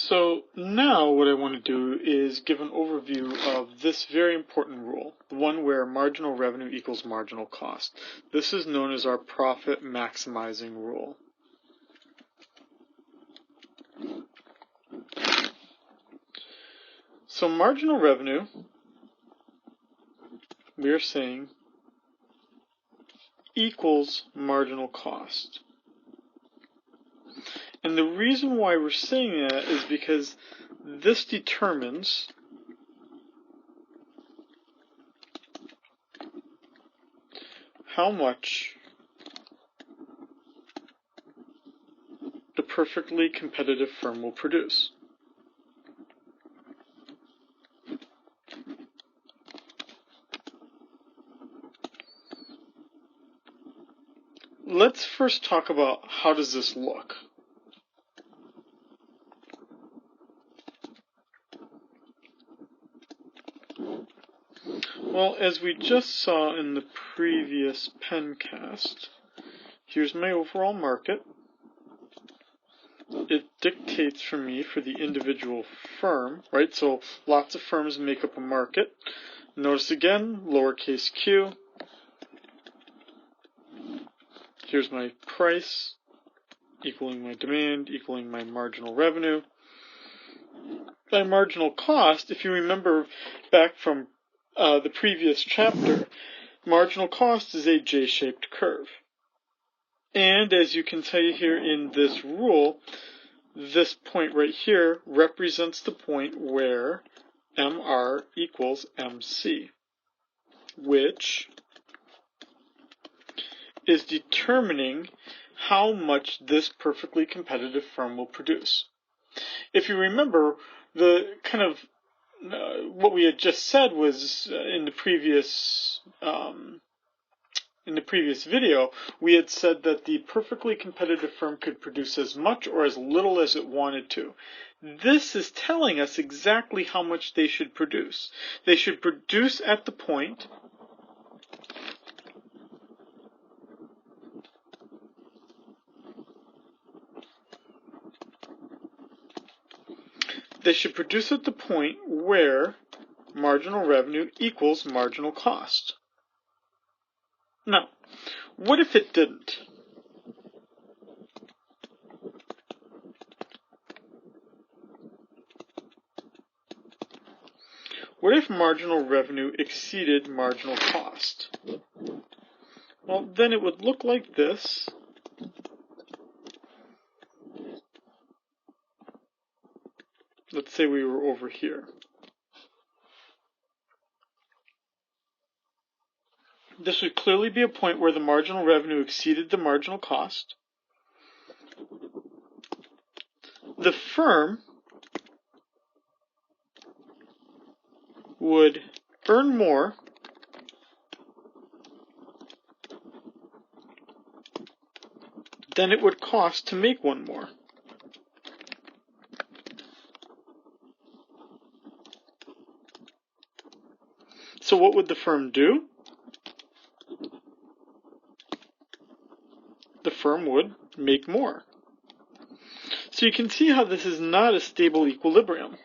So now what I want to do is give an overview of this very important rule, the one where marginal revenue equals marginal cost. This is known as our profit maximizing rule. So marginal revenue, we are saying, equals marginal cost. And the reason why we're saying that is because this determines how much the perfectly competitive firm will produce. Let's first talk about how does this look. Well, as we just saw in the previous pencast, here's my overall market. It dictates for me for the individual firm, right? So lots of firms make up a market. Notice again, lowercase q. Here's my price, equaling my demand, equaling my marginal revenue. My marginal cost, if you remember back from the previous chapter, marginal cost is a J-shaped curve. And as you can see here in this rule, this point right here represents the point where MR equals MC, which is determining how much this perfectly competitive firm will produce. If you remember, the kind of what we had just said was in the previous video, we had said that the perfectly competitive firm could produce as much or as little as it wanted to. This is telling us exactly how much they should produce. They should produce at the point where marginal revenue equals marginal cost. Now, what if it didn't? What if marginal revenue exceeded marginal cost? Well, then it would look like this. Let's say we were over here. This would clearly be a point where the marginal revenue exceeded the marginal cost. The firm would earn more than it would cost to make one more. So what would the firm do? The firm would make more. So you can see how this is not a stable equilibrium.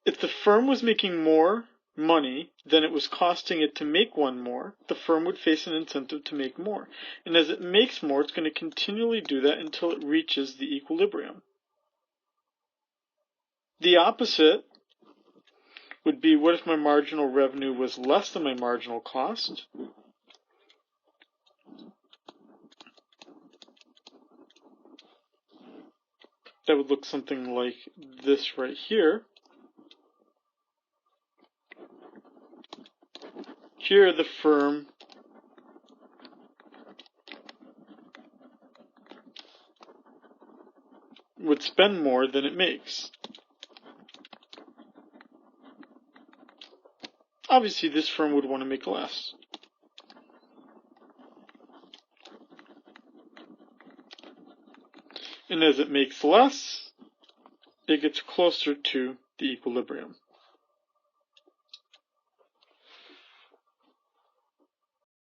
If the firm was making more money than it was costing it to make one more, the firm would face an incentive to make more. And as it makes more, it's going to continually do that until it reaches the equilibrium. The opposite would be, what if my marginal revenue was less than my marginal cost? That would look something like this right here. Here the firm would spend more than it makes. Obviously, this firm would want to make less. And as it makes less, it gets closer to the equilibrium.